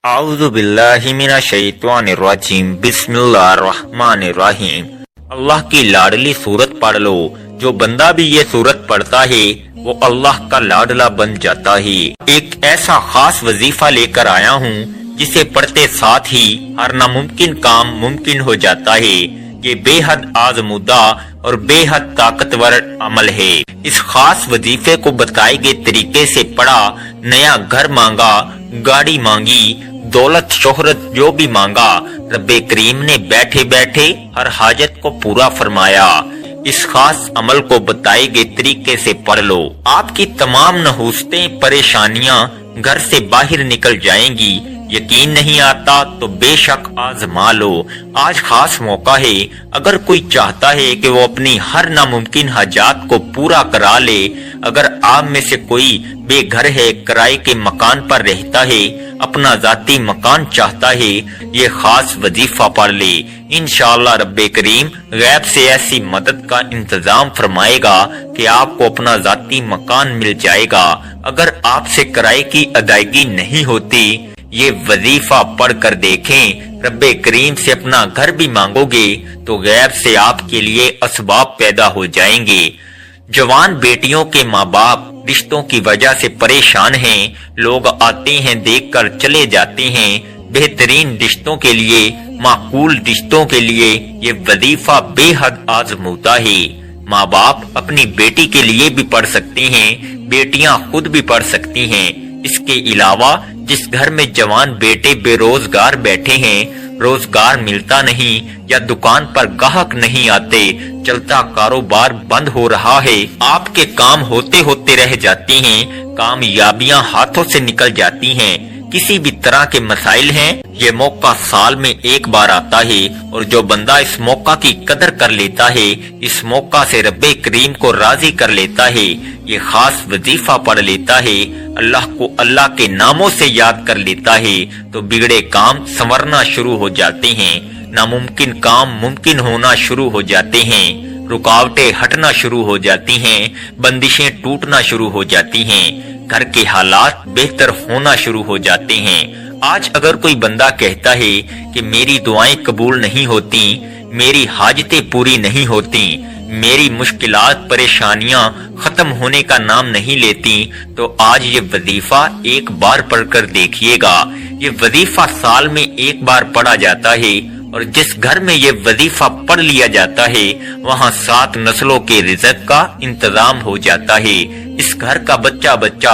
اعوذ باللہ من الشیطان الرجیم بسم اللہ الرحمن الرحیم۔ اللہ کی لاڈلی سورت پڑھ لو، جو بندہ بھی یہ سورت پڑھتا ہے وہ اللہ کا لاڈلا بن جاتا ہے۔ ایک ایسا خاص وظیفہ لے کر آیا ہوں جسے پڑھتے ساتھ ہی ہر ناممکن کام ممکن ہو جاتا ہے۔ یہ بے حد آزمودہ اور بے حد طاقتور عمل ہے۔ اس خاص وظیفے کو بتائے گئے طریقے سے پڑھا، نیا گھر مانگا، گاڑی مانگی، دولت شہرت جو بھی مانگا، رب کریم نے بیٹھے بیٹھے ہر حاجت کو پورا فرمایا۔ اس خاص عمل کو بتائے گئے طریقے سے پڑھ لو، آپ کی تمام نحوستیں پریشانیاں گھر سے باہر نکل جائیں گی۔ یقین نہیں آتا تو بے شک آزما لو۔ آج خاص موقع ہے، اگر کوئی چاہتا ہے کہ وہ اپنی ہر ناممکن حاجات کو پورا کرا لے، اگر آپ میں سے کوئی بے گھر ہے، کرائے کے مکان پر رہتا ہے، اپنا ذاتی مکان چاہتا ہے، یہ خاص وظیفہ پڑھ لے، انشاءاللہ رب کریم غیب سے ایسی مدد کا انتظام فرمائے گا کہ آپ کو اپنا ذاتی مکان مل جائے گا۔ اگر آپ سے کرائے کی ادائیگی نہیں ہوتی، یہ وظیفہ پڑھ کر دیکھیں، رب کریم سے اپنا گھر بھی مانگو گے تو غیب سے آپ کے لیے اسباب پیدا ہو جائیں گے۔ جوان بیٹیوں کے ماں باپ رشتوں کی وجہ سے پریشان ہیں، لوگ آتے ہیں دیکھ کر چلے جاتے ہیں۔ بہترین رشتوں کے لیے، معقول رشتوں کے لیے یہ وظیفہ بے حد آزمودہ ہے۔ ماں باپ اپنی بیٹی کے لیے بھی پڑھ سکتے ہیں، بیٹیاں خود بھی پڑھ سکتی ہیں۔ اس کے علاوہ جس گھر میں جوان بیٹے بے روزگار بیٹھے ہیں، روزگار ملتا نہیں یا دکان پر گاہک نہیں آتے، چلتا کاروبار بند ہو رہا ہے، آپ کے کام ہوتے ہوتے رہ جاتے ہیں، کامیابیاں ہاتھوں سے نکل جاتی ہیں، کسی بھی طرح کے مسائل ہیں، یہ موقع سال میں ایک بار آتا ہے، اور جو بندہ اس موقع کی قدر کر لیتا ہے، اس موقع سے رب کریم کو راضی کر لیتا ہے، یہ خاص وظیفہ پڑھ لیتا ہے، اللہ کو اللہ کے ناموں سے یاد کر لیتا ہے، تو بگڑے کام سنورنا شروع ہو جاتے ہیں، ناممکن کام ممکن ہونا شروع ہو جاتے ہیں، رکاوٹیں ہٹنا شروع ہو جاتی ہیں، بندشیں ٹوٹنا شروع ہو جاتی ہیں، گھر کے حالات بہتر ہونا شروع ہو جاتے ہیں۔ آج اگر کوئی بندہ کہتا ہے کہ میری دعائیں قبول نہیں ہوتی، میری حاجتیں پوری نہیں ہوتی، میری مشکلات پریشانیاں ختم ہونے کا نام نہیں لیتی، تو آج یہ وظیفہ ایک بار پڑھ کر دیکھیے گا۔ یہ وظیفہ سال میں ایک بار پڑھا جاتا ہے، اور جس گھر میں یہ وظیفہ پڑھ لیا جاتا ہے وہاں 7 نسلوں کے رزق کا انتظام ہو جاتا ہے۔ اس گھر کا بچہ بچہ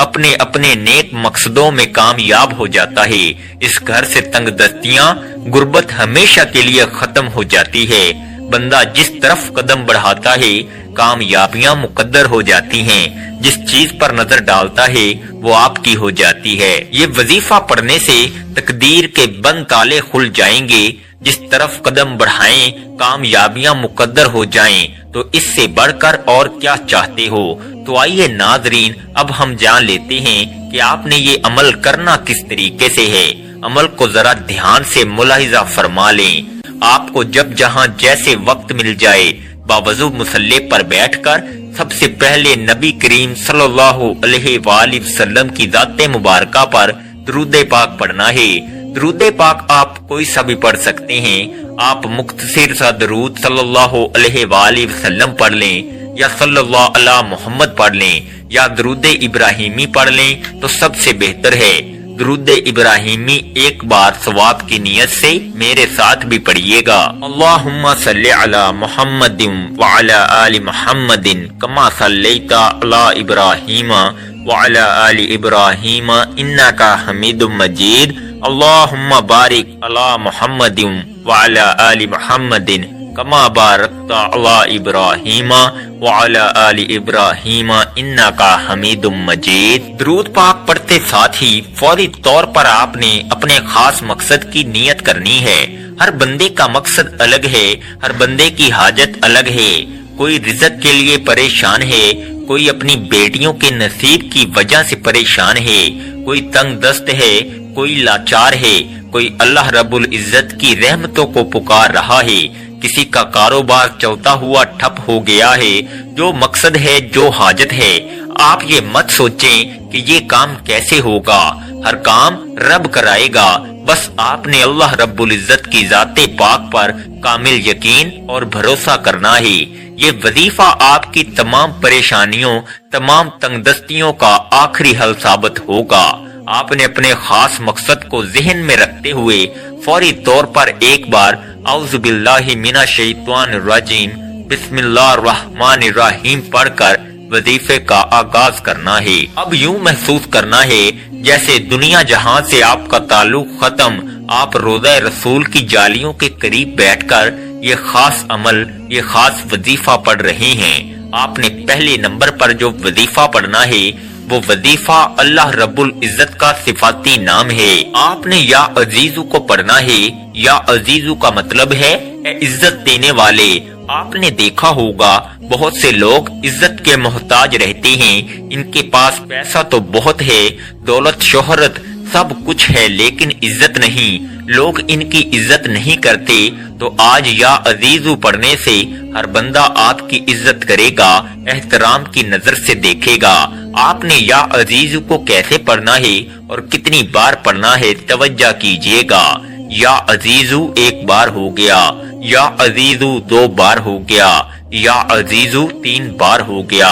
اپنے اپنے نیک مقصدوں میں کامیاب ہو جاتا ہے۔ اس گھر سے تنگ دستیاں، غربت ہمیشہ کے لیے ختم ہو جاتی ہے۔ بندہ جس طرف قدم بڑھاتا ہے کامیابیاں مقدر ہو جاتی ہیں، جس چیز پر نظر ڈالتا ہے وہ آپ کی ہو جاتی ہے۔ یہ وظیفہ پڑھنے سے تقدیر کے بند تالے کھل جائیں گے، جس طرف قدم بڑھائیں کامیابیاں مقدر ہو جائیں، تو اس سے بڑھ کر اور کیا چاہتے ہو؟ تو آئیے ناظرین، اب ہم جان لیتے ہیں کہ آپ نے یہ عمل کرنا کس طریقے سے ہے۔ عمل کو ذرا دھیان سے ملاحظہ فرما لیں۔ آپ کو جب جہاں جیسے وقت مل جائے، باوضو مصلی پر بیٹھ کر سب سے پہلے نبی کریم صلی اللہ علیہ وآلہ وسلم کی ذات مبارکہ پر درود پاک پڑھنا ہے۔ درود پاک آپ کوئی سا بھی پڑھ سکتے ہیں، آپ مختصر سا درود صلی اللہ علیہ وآلہ وسلم پڑھ لیں، یا صلی اللہ علی محمد پڑھ لیں، یا درود ابراہیمی پڑھ لیں تو سب سے بہتر ہے۔ درود ابراہیمی ایک بار ثواب کی نیت سے میرے ساتھ بھی پڑھیے گا۔ اللہم صلی علی محمد وعلی آل محمد کما صلیت علی ابراہیم وعلی آل ابراہیم انکا حمید مجید۔ اللہم بارک علی محمد وعلی آل محمد کما بارکت علی ابراہیم وعلی آل ابراہیم انکا حمید مجید۔ درود پاک پڑھتے ساتھ ہی فوری طور پر آپ نے اپنے خاص مقصد کی نیت کرنی ہے۔ ہر بندے کا مقصد الگ ہے، ہر بندے کی حاجت الگ ہے۔ کوئی رزق کے لیے پریشان ہے، کوئی اپنی بیٹیوں کے نصیب کی وجہ سے پریشان ہے، کوئی تنگ دست ہے، کوئی لاچار ہے، کوئی اللہ رب العزت کی رحمتوں کو پکار رہا ہے، کسی کا کاروبار چلتا ہوا ٹھپ ہو گیا ہے۔ جو مقصد ہے، جو حاجت ہے، آپ یہ مت سوچیں کہ یہ کام کیسے ہوگا، ہر کام رب کرائے گا، بس آپ نے اللہ رب العزت کی ذات پاک پر کامل یقین اور بھروسہ کرنا ہے۔ یہ وظیفہ آپ کی تمام پریشانیوں، تمام تنگ دستیوں کا آخری حل ثابت ہوگا۔ آپ نے اپنے خاص مقصد کو ذہن میں رکھتے ہوئے فوری طور پر ایک بار اعوذ باللہ من الشیطان الرجیم بسم اللہ الرحمن الرحیم پڑھ کر وظیفے کا آغاز کرنا ہے۔ اب یوں محسوس کرنا ہے جیسے دنیا جہاں سے آپ کا تعلق ختم، آپ روضہ رسول کی جالیوں کے قریب بیٹھ کر یہ خاص عمل، یہ خاص وظیفہ پڑھ رہے ہیں۔ آپ نے پہلے نمبر پر جو وظیفہ پڑھنا ہے وہ وظیفہ اللہ رب العزت کا صفاتی نام ہے۔ آپ نے یا عزیزو کو پڑھنا ہے۔ یا عزیزو کا مطلب ہے اے عزت دینے والے۔ آپ نے دیکھا ہوگا بہت سے لوگ عزت کے محتاج رہتے ہیں، ان کے پاس پیسہ تو بہت ہے، دولت شہرت سب کچھ ہے، لیکن عزت نہیں، لوگ ان کی عزت نہیں کرتے۔ تو آج یا عزیزو پڑھنے سے ہر بندہ آپ کی عزت کرے گا، احترام کی نظر سے دیکھے گا۔ آپ نے یا عزیزو کو کیسے پڑھنا ہے اور کتنی بار پڑھنا ہے توجہ کیجئے گا۔ یا عزیزو ایک بار ہو گیا، یا عزیزو 2 بار ہو گیا، یا عزیزو 3 بار ہو گیا۔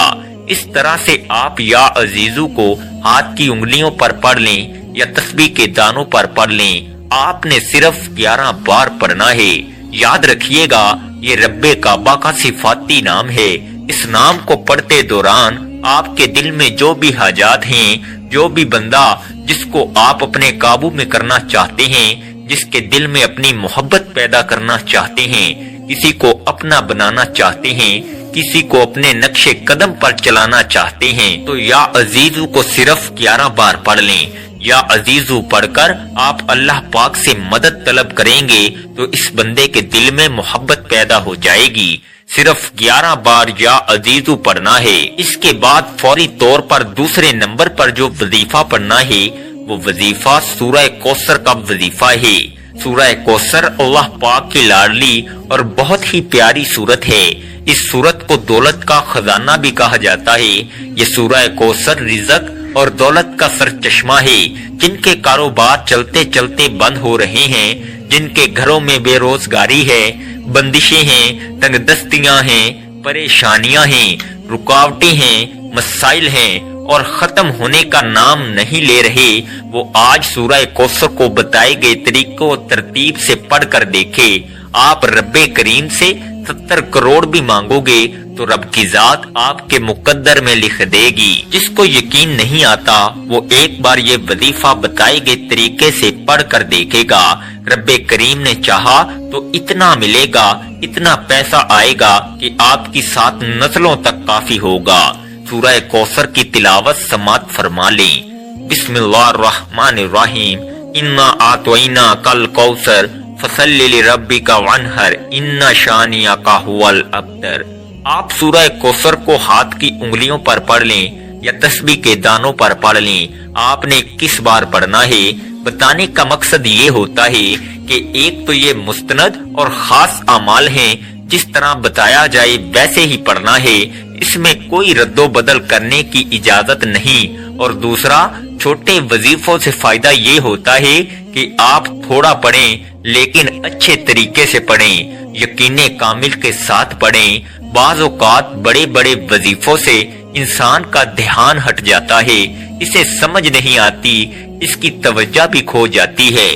اس طرح سے آپ یا عزیزو کو ہاتھ کی انگلیوں پر پڑھ لیں یا تسبیح کے دانوں پر پڑھ لیں۔ آپ نے صرف 11 بار پڑھنا ہے۔ یاد رکھیے گا یہ رب کعبہ کا صفاتی نام ہے۔ اس نام کو پڑھتے دوران آپ کے دل میں جو بھی حاجات ہیں، جو بھی بندہ جس کو آپ اپنے قابو میں کرنا چاہتے ہیں، جس کے دل میں اپنی محبت پیدا کرنا چاہتے ہیں، کسی کو اپنا بنانا چاہتے ہیں، کسی کو اپنے نقش قدم پر چلانا چاہتے ہیں، تو یا عزیزو کو صرف 11 بار پڑھ لیں۔ یا عزیزو پڑھ کر آپ اللہ پاک سے مدد طلب کریں گے تو اس بندے کے دل میں محبت پیدا ہو جائے گی۔ صرف 11 بار یا عزیزو پڑھنا ہے۔ اس کے بعد فوری طور پر دوسرے نمبر پر جو وظیفہ پڑھنا ہے وہ وظیفہ سورہ کوثر کا وظیفہ ہے۔ سورہ کوثر اللہ پاک کی لاڈلی اور بہت ہی پیاری سورت ہے۔ اس سورت کو دولت کا خزانہ بھی کہا جاتا ہے۔ یہ سورہ کوثر رزق اور دولت کا سرچشمہ ہے۔ جن کے کاروبار چلتے چلتے بند ہو رہے ہیں، جن کے گھروں میں بے روزگاری ہے، بندشیں ہیں، تنگ دستیاں ہیں، پریشانیاں ہیں، رکاوٹیں ہیں، مسائل ہیں اور ختم ہونے کا نام نہیں لے رہے، وہ آج سورہ کوثر کو بتائے گئے طریقوں اور ترتیب سے پڑھ کر دیکھے۔ آپ رب کریم سے 70 کروڑ بھی مانگو گے تو رب کی ذات آپ کے مقدر میں لکھ دے گی۔ جس کو یقین نہیں آتا وہ ایک بار یہ وظیفہ بتائے گئے طریقے سے پڑھ کر دیکھے گا۔ رب کریم نے چاہا تو اتنا ملے گا، اتنا پیسہ آئے گا کہ آپ کی 7 نسلوں تک کافی ہوگا۔ سورہ کوثر کی تلاوت سماعت فرما لیں۔ بسم اللہ الرحمن الرحیم۔ انا اعطیناک الکوثر فصلی لربک وانحر ان شانئک ھو الابتر۔ آپ سورہ کوثر کو ہاتھ کی انگلیوں پر پڑھ لیں یا تسبیح کے دانوں پر پڑھ لیں۔ آپ نے کس بار پڑھنا ہے بتانے کا مقصد یہ ہوتا ہے کہ ایک تو یہ مستند اور خاص اعمال ہیں، جس طرح بتایا جائے ویسے ہی پڑھنا ہے، اس میں کوئی رد و بدل کرنے کی اجازت نہیں، اور دوسرا چھوٹے وظیفوں سے فائدہ یہ ہوتا ہے کہ آپ تھوڑا پڑھیں لیکن اچھے طریقے سے پڑھیں، یقین کامل کے ساتھ پڑھیں۔ بعض اوقات بڑے بڑے وظیفوں سے انسان کا دھیان ہٹ جاتا ہے، اسے سمجھ نہیں آتی، اس کی توجہ بھی کھو جاتی ہے۔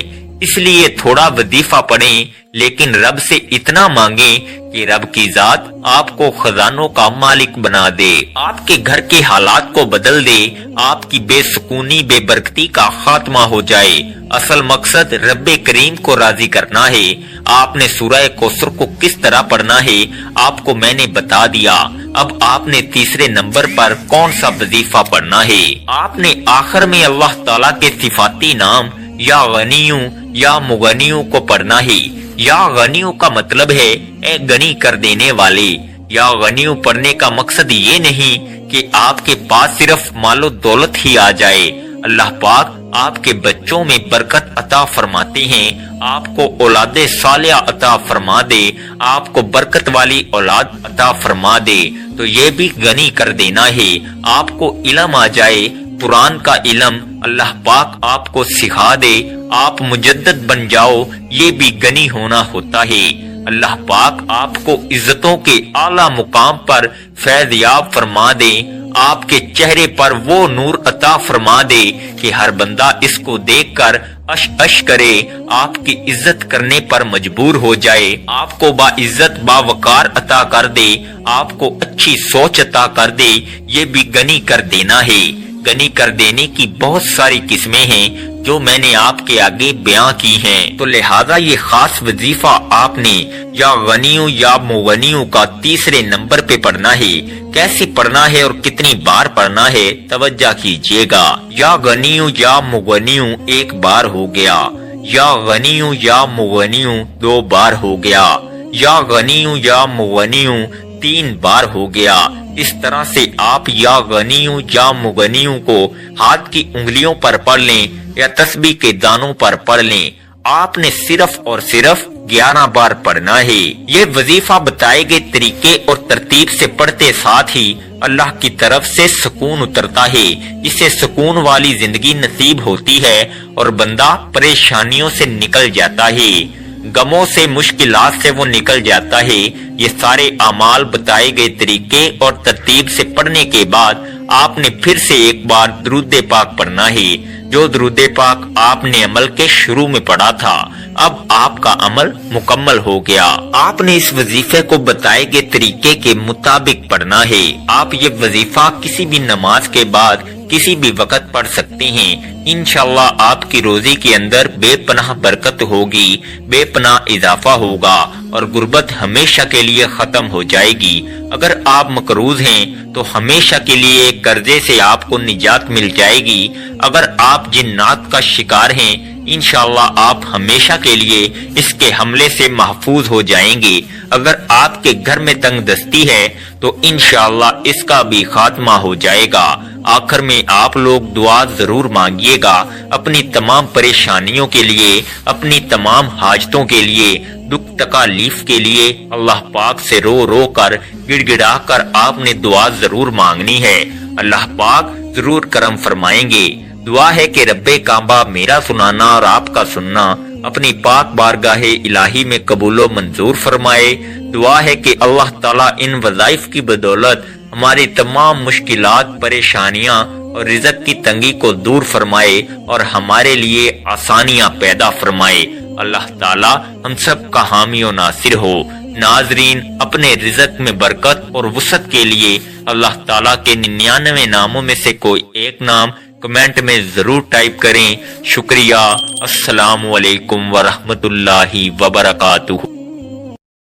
اس لیے تھوڑا وظیفہ پڑھیں لیکن رب سے اتنا مانگیں کہ رب کی ذات آپ کو خزانوں کا مالک بنا دے، آپ کے گھر کے حالات کو بدل دے، آپ کی بے سکونی بے برکتی کا خاتمہ ہو جائے۔ اصل مقصد رب کریم کو راضی کرنا ہے۔ آپ نے سورہ کوثر کو کس طرح پڑھنا ہے آپ کو میں نے بتا دیا۔ اب آپ نے تیسرے نمبر پر کون سا وظیفہ پڑھنا ہے؟ آپ نے آخر میں اللہ تعالیٰ کے صفاتی نام یا غنیوں یا مغنیوں کو پڑھنا ہے۔ یا غنیوں کا مطلب ہے اے غنی کر دینے والے۔ یا غنیوں پڑھنے کا مقصد یہ نہیں کہ آپ کے پاس صرف مال و دولت ہی آ جائے۔ اللہ پاک آپ کے بچوں میں برکت عطا فرماتے ہیں، آپ کو اولاد صالحہ عطا فرما دے، آپ کو برکت والی اولاد عطا فرما دے، تو یہ بھی غنی کر دینا ہے۔ آپ کو علم آ جائے، قرآن کا علم اللہ پاک آپ کو سکھا دے، آپ مجدد بن جاؤ، یہ بھی غنی ہونا ہوتا ہے۔ اللہ پاک آپ کو عزتوں کے اعلیٰ مقام پر فیض یاب فرما دے، آپ کے چہرے پر وہ نور عطا فرما دے کہ ہر بندہ اس کو دیکھ کر اش اش کرے، آپ کی عزت کرنے پر مجبور ہو جائے، آپ کو با عزت با وقار عطا کر دے، آپ کو اچھی سوچ عطا کر دے، یہ بھی غنی کر دینا ہے۔ غنی کر دینے کی بہت ساری قسمیں ہیں جو میں نے آپ کے آگے بیان کی ہیں، تو لہذا یہ خاص وظیفہ آپ نے یا غنیوں یا مغنیوں کا تیسرے نمبر پہ پڑھنا ہے۔ کیسے پڑھنا ہے اور کتنی بار پڑھنا ہے توجہ کیجئے گا۔ یا غنیوں یا مغنیوں ایک بار ہو گیا، یا غنیوں یا مغنیوں دو بار ہو گیا، یا غنیوں یا مغنیوں تین بار ہو گیا۔ اس طرح سے آپ یا غنیوں یا مغنیوں کو ہاتھ کی انگلیوں پر پڑھ لیں یا تسبیح کے دانوں پر پڑھ لیں۔ آپ نے صرف اور صرف 11 بار پڑھنا ہے۔ یہ وظیفہ بتائے گئے طریقے اور ترتیب سے پڑھتے ساتھ ہی اللہ کی طرف سے سکون اترتا ہے، اسے سکون والی زندگی نصیب ہوتی ہے اور بندہ پریشانیوں سے نکل جاتا ہے، غموں سے مشکلات سے وہ نکل جاتا ہے۔ یہ سارے اعمال بتائے گئے طریقے اور ترتیب سے پڑھنے کے بعد آپ نے پھر سے ایک بار درود پاک پڑھنا ہے، جو درود پاک آپ نے عمل کے شروع میں پڑھا تھا۔ اب آپ کا عمل مکمل ہو گیا۔ آپ نے اس وظیفے کو بتائے گئے طریقے کے مطابق پڑھنا ہے۔ آپ یہ وظیفہ کسی بھی نماز کے بعد کسی بھی وقت پڑھ سکتے ہیں۔ انشاءاللہ آپ کی روزی کے اندر بے پناہ برکت ہوگی، بے پناہ اضافہ ہوگا اور غربت ہمیشہ کے لیے ختم ہو جائے گی۔ اگر آپ مقروض ہیں تو ہمیشہ کے لیے قرضے سے آپ کو نجات مل جائے گی۔ اگر آپ جنات کا شکار ہیں انشاءاللہ آپ ہمیشہ کے لیے اس کے حملے سے محفوظ ہو جائیں گے۔ اگر آپ کے گھر میں تنگ دستی ہے تو انشاءاللہ اس کا بھی خاتمہ ہو جائے گا۔ آخر میں آپ لوگ دعا ضرور مانگیے گا اپنی تمام پریشانیوں کے لیے، اپنی تمام حاجتوں کے لیے، دکھ تکالیف کے لیے۔ اللہ پاک سے رو رو کر گڑ گڑا کر آپ نے دعا ضرور مانگنی ہے، اللہ پاک ضرور کرم فرمائیں گے۔ دعا ہے کہ رب کعبہ میرا سنانا اور آپ کا سننا اپنی پاک بارگاہ الہی میں قبول و منظور فرمائے۔ دعا ہے کہ اللہ تعالیٰ ان وظائف کی بدولت ہماری تمام مشکلات، پریشانیاں اور رزق کی تنگی کو دور فرمائے اور ہمارے لیے آسانیاں پیدا فرمائے۔ اللہ تعالیٰ ہم سب کا حامی و ناصر ہو۔ ناظرین، اپنے رزق میں برکت اور وسعت کے لیے اللہ تعالیٰ کے 99 ناموں میں سے کوئی ایک نام کمنٹ میں ضرور ٹائپ کریں۔ شکریہ۔ السلام علیکم ورحمۃ اللہ وبرکاتہ۔